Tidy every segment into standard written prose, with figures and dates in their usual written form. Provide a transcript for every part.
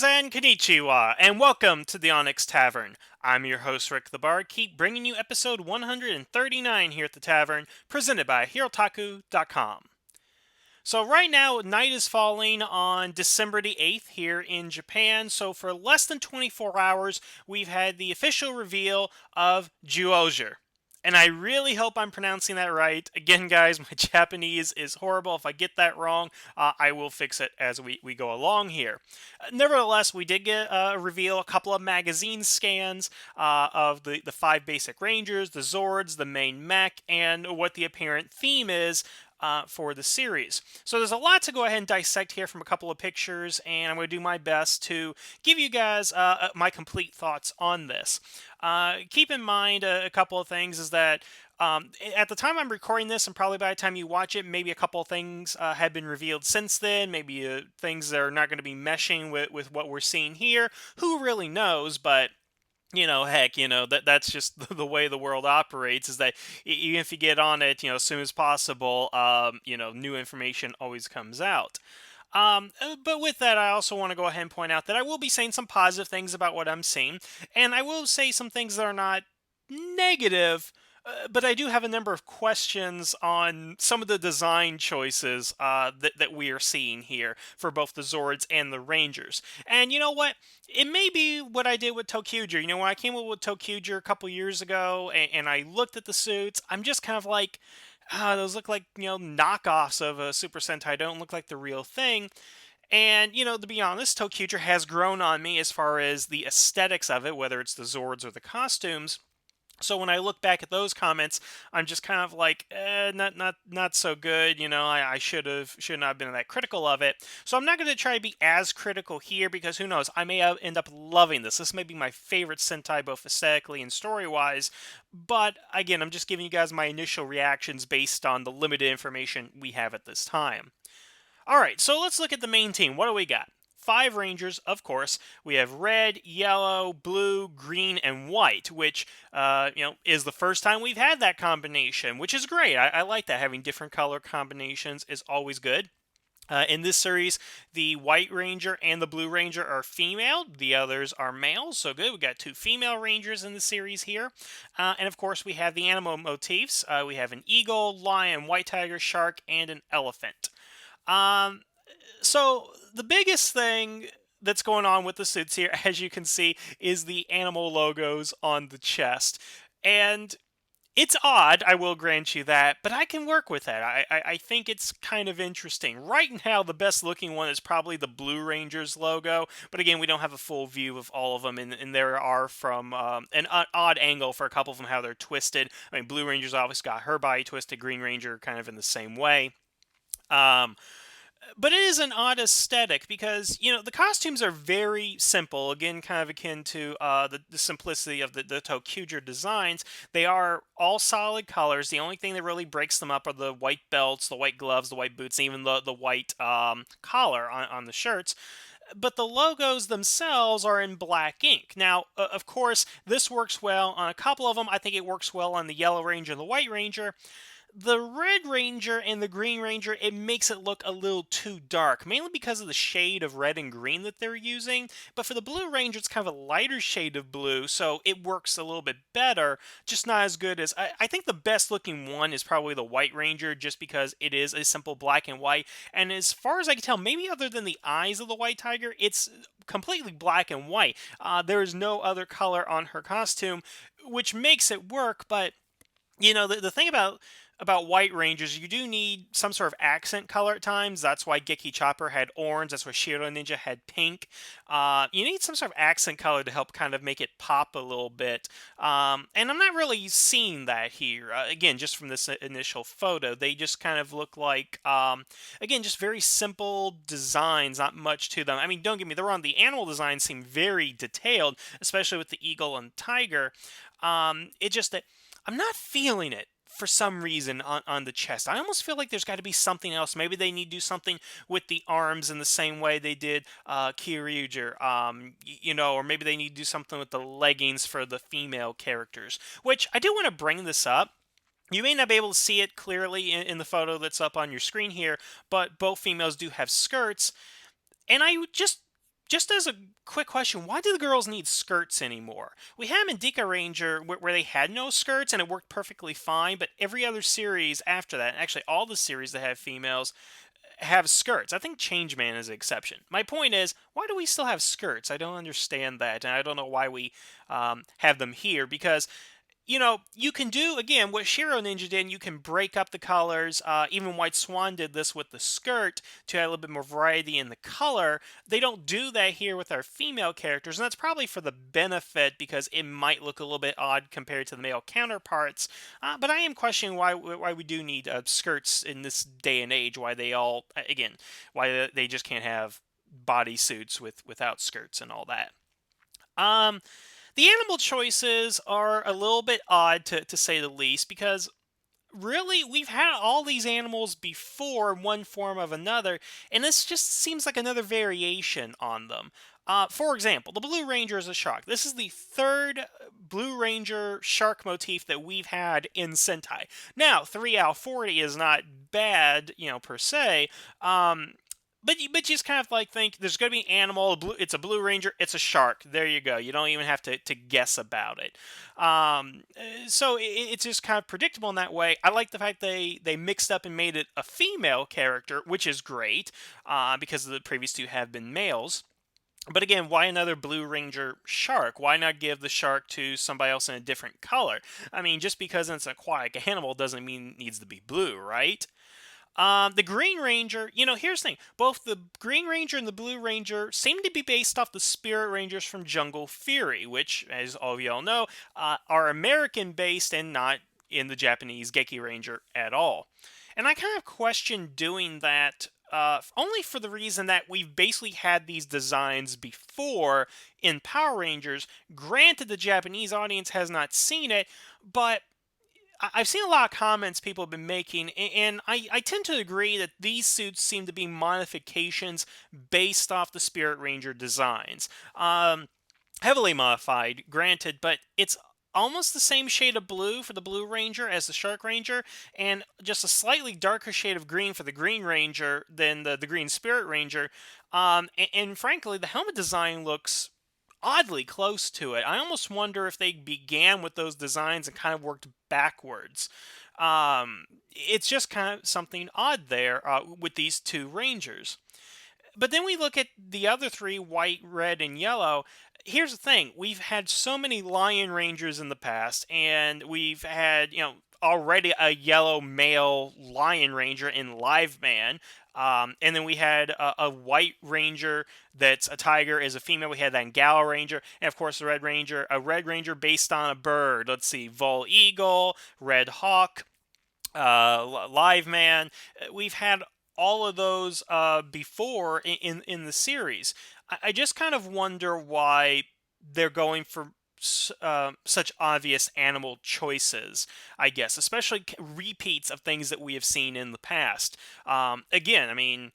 Greetings and konnichiwa, and welcome to the Onyx Tavern. I'm your host, Rick the Bard, keep bringing you episode 139 here at the tavern, presented by Hirotaku.com. So right now, night is falling on December the 8th here in Japan, so for less than 24 hours, we've had the official reveal of Jyuuouger. And I really hope I'm pronouncing that right. Again, guys, my Japanese is horrible. If I get that wrong, I will fix it as we go along here. Nevertheless, we did get a reveal, a couple of magazine scans of the five basic rangers, the Zords, the main mech, and what the apparent theme is for the series. So there's a lot to go ahead and dissect here from a couple of pictures, and I'm going to do my best to give you guys my complete thoughts on this. Keep in mind a couple of things is that at the time I'm recording this, and probably by the time you watch it, maybe a couple of things have been revealed since then. Maybe things that are not going to be meshing with what we're seeing here. Who really knows? But heck, that's just the way the world operates. Is that even if you get on it, as soon as possible, new information always comes out. But with that, I also want to go ahead and point out that I will be saying some positive things about what I'm seeing, and I will say some things that are not negative. But I do have a number of questions on some of the design choices that we are seeing here for both the Zords and the Rangers. And you know what? It may be what I did with ToQger. When I came up with ToQger a couple years ago and I looked at the suits, I'm just kind of like, those look like, knockoffs of a Super Sentai. Don't look like the real thing. And, to be honest, ToQger has grown on me as far as the aesthetics of it, whether it's the Zords or the costumes. So when I look back at those comments, I'm just kind of like, not so good. I should not have been that critical of it. So I'm not going to try to be as critical here because who knows, I may end up loving this. This may be my favorite Sentai both aesthetically and story wise. But again, I'm just giving you guys my initial reactions based on the limited information we have at this time. All right, so let's look at the main team. What do we got? Five Rangers, of course. We have red, yellow, blue, green, and white, which, is the first time we've had that combination, which is great. I like that. Having different color combinations is always good. In this series, the White Ranger and the Blue Ranger are female. The others are males, so good. We got two female Rangers in the series here. And of course, we have the animal motifs. We have an eagle, lion, white tiger, shark, and an elephant. So the biggest thing that's going on with the suits here, as you can see, is the animal logos on the chest. And it's odd, I will grant you that, but I can work with that. I think it's kind of interesting. Right now, the best looking one is probably the Blue Rangers logo, but again, we don't have a full view of all of them, and there are from an odd angle for a couple of them how they're twisted. I mean, Blue Ranger's obviously got her body twisted, Green Ranger kind of in the same way. But it is an odd aesthetic because the costumes are very simple. Again, kind of akin to the simplicity of the ToQger designs. They are all solid colors. The only thing that really breaks them up are the white belts, the white gloves, the white boots, and even the white collar on the shirts. But the logos themselves are in black ink. Now, of course, this works well on a couple of them. I think it works well on the Yellow Ranger and the White Ranger. The Red Ranger and the Green Ranger, it makes it look a little too dark, mainly because of the shade of red and green that they're using. But for the Blue Ranger, it's kind of a lighter shade of blue, so it works a little bit better, just not as good as... I think the best looking one is probably the White Ranger, just because it is a simple black and white. And as far as I can tell, maybe other than the eyes of the White Tiger, it's completely black and white. There is no other color on her costume, which makes it work, but... the thing about White Rangers, you do need some sort of accent color at times. That's why Geki Chopper had orange. That's why Shiro Ninja had pink. You need some sort of accent color to help kind of make it pop a little bit. And I'm not really seeing that here. Again, just from this initial photo, they just kind of look like, again, just very simple designs, not much to them. I mean, don't get me wrong, the animal designs seem very detailed, especially with the eagle and tiger. It's just that I'm not feeling it for some reason on the chest. I almost feel like there's got to be something else. Maybe they need to do something with the arms in the same way they did Kyoryuger, or maybe they need to do something with the leggings for the female characters. Which, I do want to bring this up. You may not be able to see it clearly in the photo that's up on your screen here, but both females do have skirts. And I just just as a quick question, why do the girls need skirts anymore? We had Mandika Ranger where they had no skirts and it worked perfectly fine, but every other series after that, actually all the series that have females, have skirts. I think Changeman is an exception. My point is, why do we still have skirts? I don't understand that, and I don't know why we have them here, because you can do, again, what Shiro Ninja did, and you can break up the colors. Even White Swan did this with the skirt to add a little bit more variety in the color. They don't do that here with our female characters, and that's probably for the benefit because it might look a little bit odd compared to the male counterparts. But I am questioning why we do need skirts in this day and age, why they all, again, why they just can't have bodysuits without skirts and all that. The animal choices are a little bit odd to say the least because really we've had all these animals before in one form of another, and this just seems like another variation on them. For example, the Blue Ranger is a shark. This is the third Blue Ranger shark motif that we've had in Sentai. Now, 3 out of 40 is not bad, per se. But you just kind of like think there's going to be an animal. It's a Blue Ranger. It's a shark. There you go. You don't even have to guess about it. So it's just kind of predictable in that way. I like the fact they mixed up and made it a female character, which is great because the previous two have been males. But again, why another Blue Ranger shark? Why not give the shark to somebody else in a different color? I mean, just because it's an aquatic animal doesn't mean it needs to be blue, right? The Green Ranger, here's the thing. Both the Green Ranger and the Blue Ranger seem to be based off the Spirit Rangers from Jungle Fury, which, as all of y'all know, are American-based and not in the Japanese Geki Ranger at all. And I kind of question doing that only for the reason that we've basically had these designs before in Power Rangers. Granted, the Japanese audience has not seen it, but I've seen a lot of comments people have been making, and I tend to agree that these suits seem to be modifications based off the Spirit Ranger designs. Heavily modified, granted, but it's almost the same shade of blue for the Blue Ranger as the Shark Ranger, and just a slightly darker shade of green for the Green Ranger than the Green Spirit Ranger. And frankly, the helmet design looks oddly close to it. I almost wonder if they began with those designs and kind of worked backwards. It's just kind of something odd there with these two Rangers. But then we look at the other three, white, red, and yellow. Here's the thing. We've had so many Lion Rangers in the past, and we've had, already a yellow male Lion Ranger in Live Man. And then we had a white ranger that's a tiger as a female. We had that in Gala Ranger. And of course, the Red Ranger, a Red Ranger based on a bird. Let's see, Vol Eagle, Red Hawk, Live Man. We've had all of those before in the series. I just kind of wonder why they're going for such obvious animal choices, I guess, especially repeats of things that we have seen in the past. Again, I mean,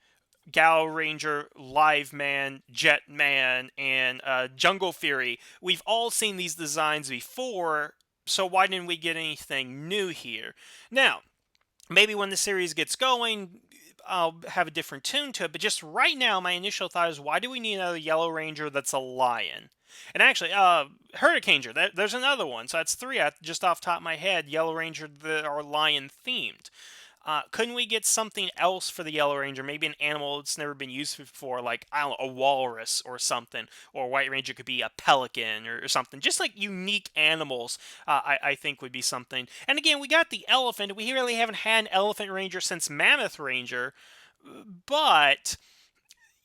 Gal Ranger, Live Man, Jet Man, and Jungle Fury. We've all seen these designs before, so why didn't we get anything new here? Now, maybe when the series gets going, I'll have a different tune to it, but just right now, my initial thought is, why do we need another Yellow Ranger that's a lion? And actually, Hurricane Ranger, there's another one. So that's three just off the top of my head, Yellow Ranger that are lion-themed. Couldn't we get something else for the Yellow Ranger? Maybe an animal that's never been used before, like, I don't know, a walrus or something. Or White Ranger could be a pelican or something. Just like unique animals, I think would be something. And again, we got the elephant. We really haven't had an Elephant Ranger since Mammoth Ranger. But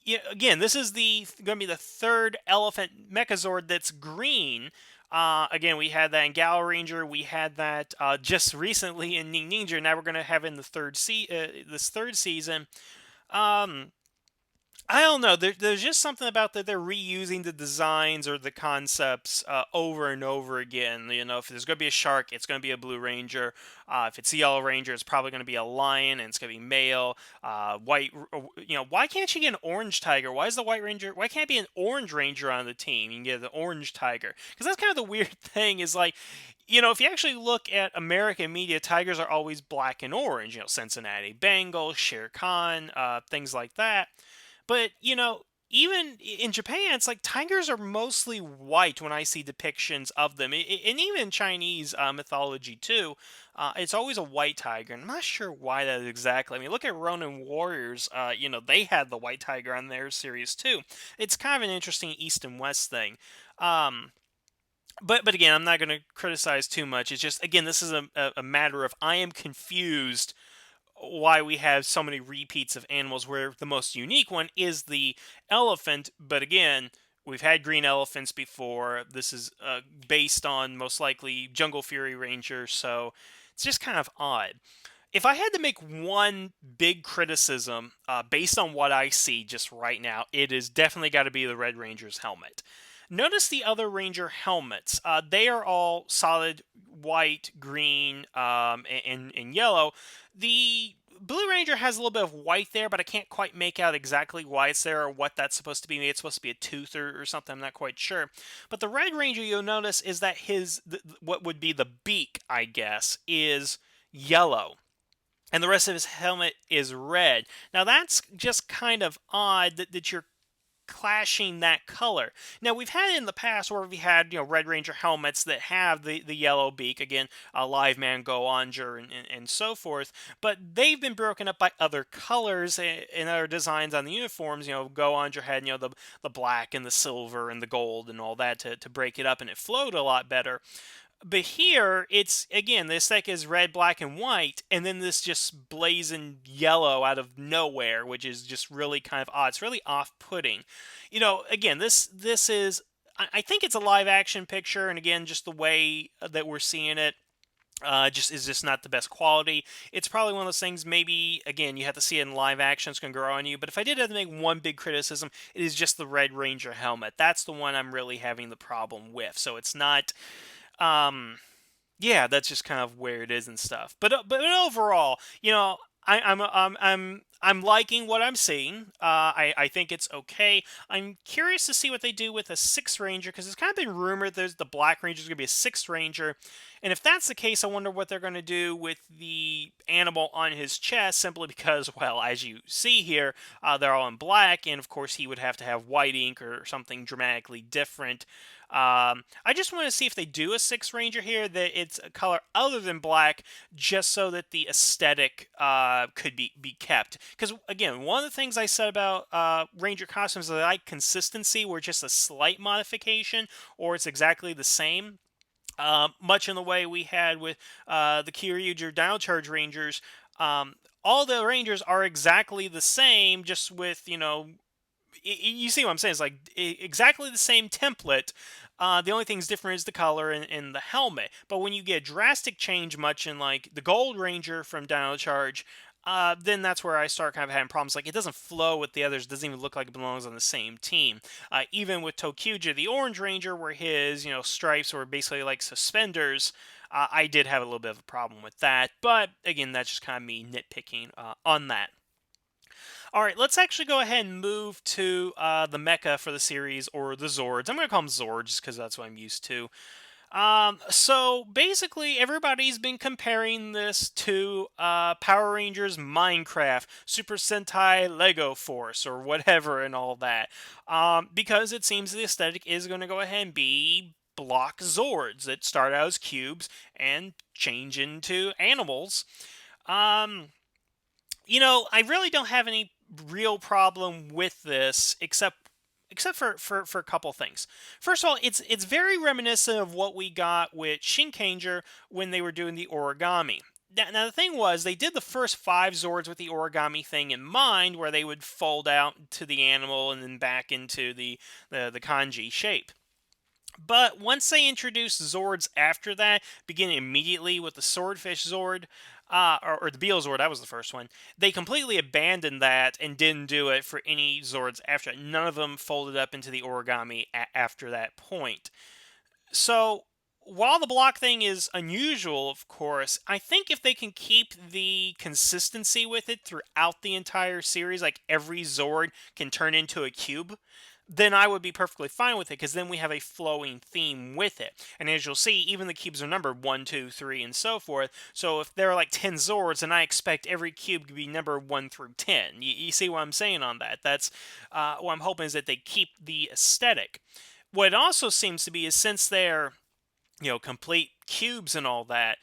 yeah, again, this is going to be the third elephant Mechazord that's green. Again, we had that in Gal Ranger. We had that just recently in Ning Ninja. Now we're going to have in the this third season. I don't know. There's just something about that they're reusing the designs or the concepts over and over again. If there's going to be a shark, it's going to be a Blue Ranger. If it's a Yellow Ranger, it's probably going to be a lion, and it's going to be male. White. Why can't you get an Orange Tiger? Why is the White Ranger? Why can't it be an Orange Ranger on the team? You can get the Orange Tiger, because that's kind of the weird thing. Is like, if you actually look at American media, tigers are always black and orange. Cincinnati Bengals, Shere Khan, things like that. But, even in Japan, it's like tigers are mostly white when I see depictions of them, and even Chinese mythology too. It's always a white tiger, and I'm not sure why that is exactly. I mean, look at Ronin Warriors. They had the white tiger on their series too. It's kind of an interesting East and West thing. Um, but again, I'm not going to criticize too much. It's just again, this is a matter of I am confused why we have so many repeats of animals where the most unique one is the elephant. But again, we've had green elephants before. This is based on most likely Jungle Fury Ranger, so it's just kind of odd. If I had to make one big criticism based on what I see just right now, it is definitely got to be the Red Ranger's helmet. Notice the other Ranger helmets. They are all solid white, green, and yellow. The Blue Ranger has a little bit of white there, but I can't quite make out exactly why it's there or what that's supposed to be. Maybe it's supposed to be a tooth or something. I'm not quite sure. But the Red Ranger, you'll notice, is that what would be the beak, I guess, is yellow, and the rest of his helmet is red. Now that's just kind of odd that you're clashing that color. Now we've had it in the past where we had Red Ranger helmets that have the yellow beak, again, Live Man, GoOuger, and so forth, but they've been broken up by other colors and other designs on the uniforms. GoOuger had the black and the silver and the gold and all that to break it up, and it flowed a lot better. But here, it's, again, the aesthetic is red, black, and white, and then this just blazing yellow out of nowhere, which is just really kind of odd. It's really off-putting. Again, this is, I think it's a live-action picture, and again, just the way that we're seeing it, just not the best quality. It's probably one of those things, maybe, again, you have to see it in live action, it's going to grow on you. But if I did have to make one big criticism, it is just the Red Ranger helmet. That's the one I'm really having the problem with. So it's not... yeah, that's just kind of where it is and stuff. But overall, I'm liking what I'm seeing. I think it's okay. I'm curious to see what they do with a Sixth Ranger, because it's kind of been rumored there's the Black Ranger is going to be a Sixth Ranger, and if that's the case, I wonder what they're going to do with the animal on his chest. Simply because, well, as you see here, they're all in black, and of course he would have to have white ink or something dramatically different. I just want to see if they do a Sixth Ranger here that it's a color other than black, just so that the aesthetic could be kept. Because again, one of the things I said about Ranger costumes is I like consistency, where just a slight modification or it's exactly the same. Much in the way we had with the Kyryuger Dino Charge Rangers. All the Rangers are exactly the same, just with, you see what I'm saying? It's like exactly the same template. The only thing's different is the color and the helmet. But when you get a drastic change, much in like the Gold Ranger from Dino Charge, then that's where I start kind of having problems. Like, it doesn't flow with the others. It doesn't even look like it belongs on the same team. Even with Tokyuja, the Orange Ranger, where his stripes were basically like suspenders, I did have a little bit of a problem with that. But again, that's just kind of me nitpicking on that. All right, let's actually go ahead and move to the mecha for the series, or the Zords. I'm going to call them Zords because that's what I'm used to. So basically, everybody's been comparing this to Power Rangers Minecraft, Super Sentai Lego Force, or whatever, and all that. Because it seems the aesthetic is going to go ahead and be block Zords that start out as cubes and change into animals. I really don't have any real problem with this, except for a couple things. First of all, it's very reminiscent of what we got with Shinkanger when they were doing the origami. Now the thing was, they did the first 5 Zords with the origami thing in mind, where they would fold out to the animal and then back into the kanji shape. But once they introduced Zords after that, beginning immediately with the Swordfish Zord, or the Beetle Zord, that was the first one, they completely abandoned that and didn't do it for any Zords after that. None of them folded up into the origami after that point. So, while the block thing is unusual, of course, I think if they can keep the consistency with it throughout the entire series, like every Zord can turn into a cube, then I would be perfectly fine with it, because then we have a flowing theme with it. And as you'll see, even the cubes are numbered 1, 2, 3, and so forth. So if there are like 10 Zords, and I expect every cube to be numbered 1 through 10. You see what I'm saying on that? That's what I'm hoping, is that they keep the aesthetic. What it also seems to be is, since they're, complete cubes and all that,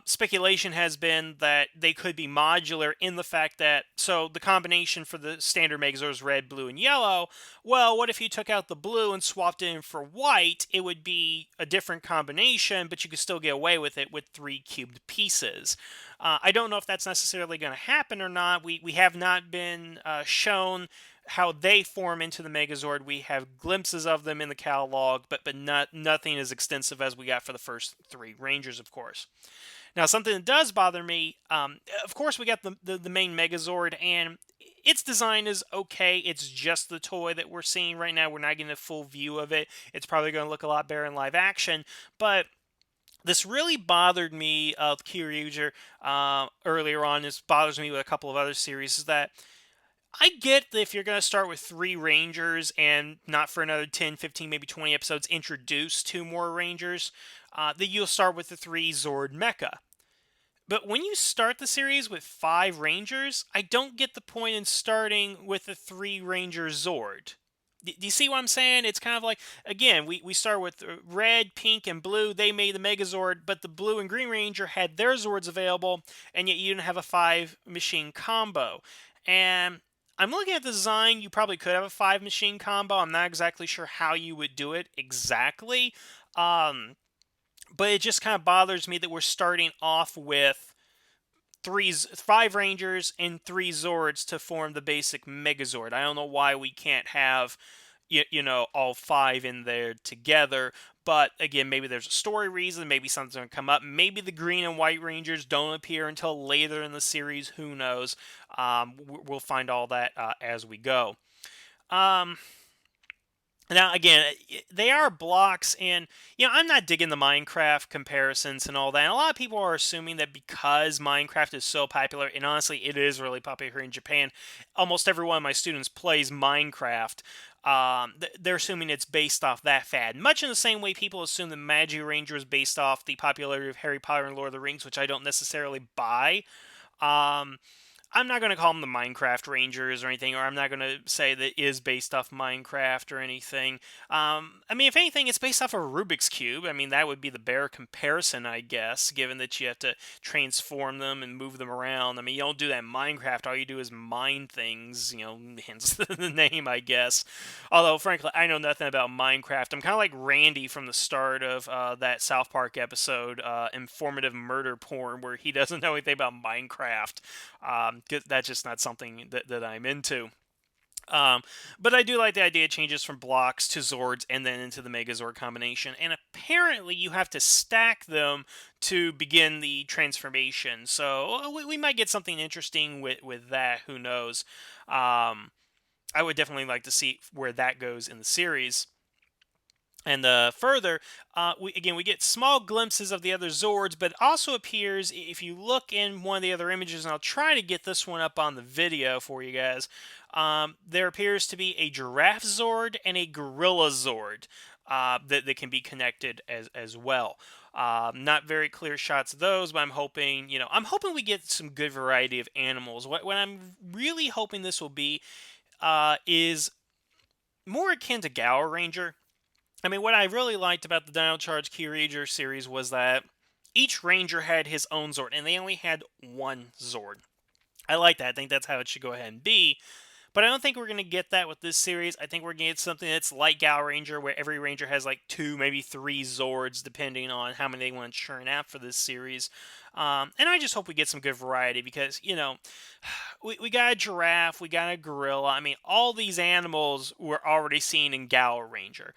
speculation has been that they could be modular, in the fact that, so the combination for the standard Megazord is red, blue, and yellow. Well, what if you took out the blue and swapped it in for white? It would be a different combination, but you could still get away with it with 3 cubed pieces. I don't know if that's necessarily going to happen or not. We have not been shown how they form into the Megazord. We have glimpses of them in the catalog, but nothing as extensive as we got for the first 3 Rangers, of course. Now, something that does bother me, of course, we got the main Megazord, and its design is okay. It's just the toy that we're seeing right now. We're not getting a full view of it. It's probably going to look a lot better in live action, but this really bothered me of Jyuuouger earlier on. This bothers me with a couple of other series, is that I get that if you're going to start with 3 Rangers and not for another 10, 15, maybe 20 episodes introduce 2 more Rangers, that you'll start with the 3 Zord Mecha. But when you start the series with 5 Rangers, I don't get the point in starting with the 3 Ranger Zord. Do you see what I'm saying? It's kind of like, again, we start with red, pink, and blue. They made the Megazord, but the blue and green Ranger had their Zords available, and yet you didn't have a 5 machine combo. And I'm looking at the design. You probably could have a 5 machine combo. I'm not exactly sure how you would do it exactly. But it just kind of bothers me that we're starting off with 5 Rangers and 3 Zords to form the basic Megazord. I don't know why we can't have, all 5 in there together. But again, maybe there's a story reason. Maybe something's going to come up. Maybe the green and white Rangers don't appear until later in the series. Who knows? We'll find all that as we go. Now, again, they are blocks, and, I'm not digging the Minecraft comparisons and all that. And a lot of people are assuming that because Minecraft is so popular, and honestly, it is really popular here in Japan, almost every one of my students plays Minecraft. They're assuming it's based off that fad. Much in the same way people assume the Magi Ranger is based off the popularity of Harry Potter and Lord of the Rings, which I don't necessarily buy. Um, I'm not going to call them the Minecraft Rangers or anything, or I'm not going to say that it is based off Minecraft or anything. I mean, if anything, it's based off a Rubik's Cube. I mean, that would be the bare comparison, I guess, given that you have to transform them and move them around. I mean, you don't do that in Minecraft. All you do is mine things, hence the name, I guess. Although, frankly, I know nothing about Minecraft. I'm kind of like Randy from the start of that South Park episode, Informative Murder Porn, where he doesn't know anything about Minecraft. That's just not something that I'm into. But I do like the idea of changes from blocks to Zords and then into the Megazord combination. And apparently you have to stack them to begin the transformation. So we might get something interesting with that. Who knows? I would definitely like to see where that goes in the series. And further, we get small glimpses of the other Zords, but it also appears, if you look in one of the other images, and I'll try to get this one up on the video for you guys, there appears to be a Giraffe Zord and a Gorilla Zord that can be connected as well. Not very clear shots of those, but I'm hoping we get some good variety of animals. What I'm really hoping this will be is more akin to Gower Ranger. I mean, what I really liked about the Dino Charge Kyuranger series was that each Ranger had his own Zord, and they only had one Zord. I like that. I think that's how it should go ahead and be. But I don't think we're going to get that with this series. I think we're going to get something that's like Gal Ranger, where every Ranger has like 2, maybe 3 Zords, depending on how many they want to churn out for this series. And I just hope we get some good variety, because, we got a giraffe, we got a gorilla. I mean, all these animals were already seen in Gal Ranger.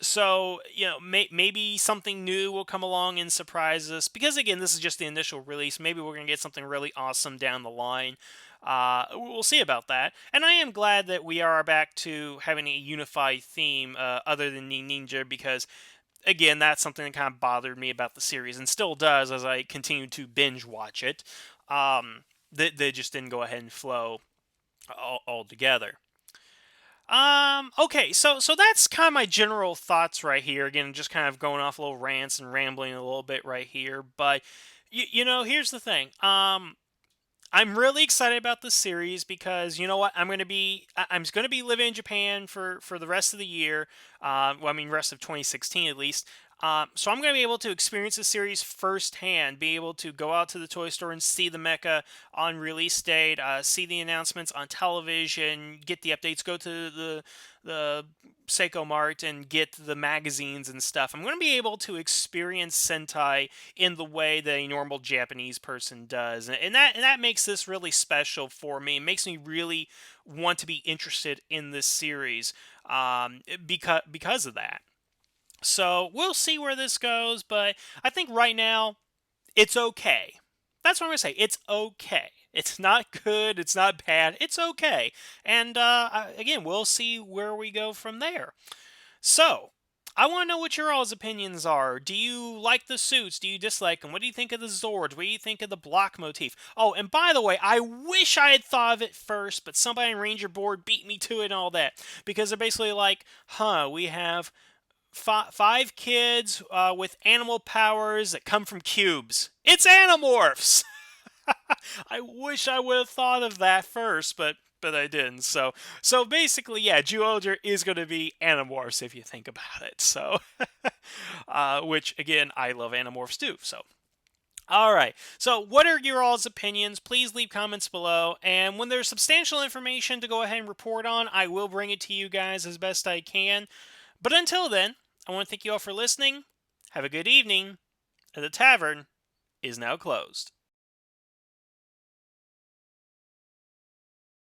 So, maybe something new will come along and surprise us. Because, again, this is just the initial release. Maybe we're going to get something really awesome down the line. We'll see about that. And I am glad that we are back to having a unified theme other than Ninja, because, again, that's something that kind of bothered me about the series, and still does as I continue to binge watch it. They just didn't go ahead and flow all together. Okay, so that's kind of my general thoughts right here. Again, just kind of going off little rants and rambling a little bit right here. But here's the thing. I'm really excited about this series because you know what? I'm going to be living in Japan for the rest of the year. Well, I mean, rest of 2016 at least. So I'm going to be able to experience the series firsthand, be able to go out to the toy store and see the mecha on release date, see the announcements on television, get the updates, go to the Seiko Mart and get the magazines and stuff. I'm going to be able to experience Sentai in the way that a normal Japanese person does, and that makes this really special for me. It makes me really want to be interested in this series, because of that. So we'll see where this goes, but I think right now it's okay. That's what I'm gonna say. It's okay. It's not good. It's not bad. It's okay. And again, we'll see where we go from there. So, I want to know what your all's opinions are. Do you like the suits? Do you dislike them? What do you think of the Zords? What do you think of the block motif? Oh, and by the way, I wish I had thought of it first, but somebody in Ranger Board beat me to it and all that. Because they're basically like, we have five kids with animal powers that come from cubes. It's Animorphs! I wish I would have thought of that first, but I didn't. So basically, yeah, Jyuuouger is going to be Animorphs if you think about it. So, which again, I love Animorphs too. So. All right. So, what are your all's opinions? Please leave comments below. And when there's substantial information to go ahead and report on, I will bring it to you guys as best I can. But until then, I want to thank you all for listening. Have a good evening. And the tavern is now closed.